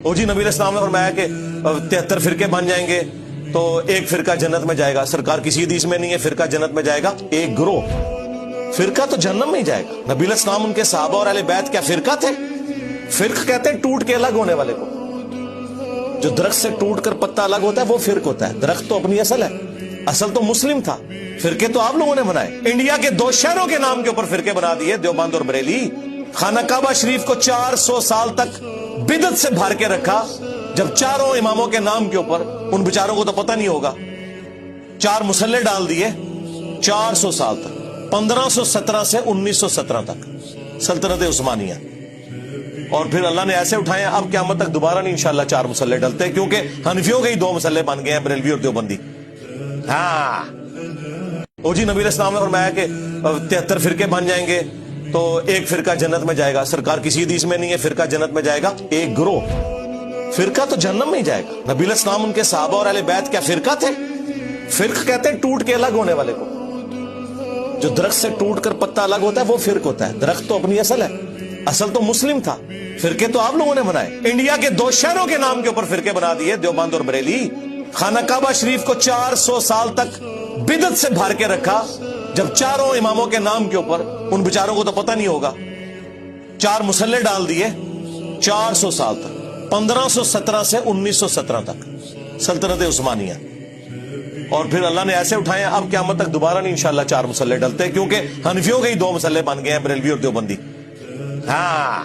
او جی نبی السلام نے فرمایا کہ 73 فرقے بن جائیں گے تو ایک فرقہ جنت میں جائے گا. سرکار کسی حدیث میں نہیں ہے فرقہ جنت میں جائے گا, ایک گروہ فرقہ تو جہنم میں ہی جائے گا. نبی السلام ان کے صحابہ اور اہل بیت کیا فرقہ تھے؟ فرق کہتے ہیں ٹوٹ کے الگ ہونے والے کو. جو درخت سے ٹوٹ کر پتا الگ ہوتا ہے وہ فرق ہوتا ہے. درخت تو اپنی اصل ہے, اصل تو مسلم تھا. فرقے تو آپ لوگوں نے بنائے. انڈیا کے 2 شہروں کے نام کے اوپر فرقے بنا دیے, دیوبند اور بریلی. خانہ کعبہ شریف کو 400 سال تک بدعت سے بھر کے رکھا. جب چاروں اماموں کے نام کے اوپر, ان بیچاروں کو تو پتہ نہیں ہوگا, 4 مسلح ڈال دیے 400 سال تک, 1517 سے 1917 تک سلطنت عثمانیہ. اور پھر اللہ نے ایسے اٹھائے, اب قیامت تک دوبارہ نہیں انشاءاللہ 4 مسلح ڈلتے, کیونکہ حنفیوں کے ہی 2 مسلح بن گئے ہیں, بریلوی اور دیوبندی. ہاں او جی نبی السلام نے فرمایا کہ 73 فرقے بن جائیں گے تو ایک فرقہ جنت میں جائے گا. سرکار کسی حدیث میں نہیں ہے فرقہ جنت میں جائے گا, ایک گروہ فرقہ تو جہنم میں ہی جائے گا. نبی السلام ان کے صحابہ اور اہل بیت کیا فرقہ تھے؟ فرق کہتے ہیں ٹوٹ کے الگ ہونے والے کو. جو درخت سے ٹوٹ کر پتا الگ ہوتا ہے وہ فرق ہوتا ہے. درخت تو اپنی اصل ہے, اصل تو مسلم تھا. فرقے تو آپ لوگوں نے بنائے. انڈیا کے 2 شہروں کے نام کے اوپر فرقے بنا دیے, دیوبند اور بریلی. خانہ کعبہ شریف کو 400 سال تک بدعت سے بھر کے رکھا. جب چاروں اماموں کے نام کے اوپر, ان بیچاروں کو تو پتہ نہیں ہوگا, 4 مسلح ڈال دیے 400 سال تک, 1517 سے 1917 تک سلطنت عثمانیہ. اور پھر اللہ نے ایسے اٹھائے, اب قیامت تک دوبارہ نہیں انشاءاللہ 4 مسلح ڈلتے, کیونکہ حنفیوں کے ہی 2 مسلح بن گئے ہیں, بریلوی اور دیوبندی. ہاں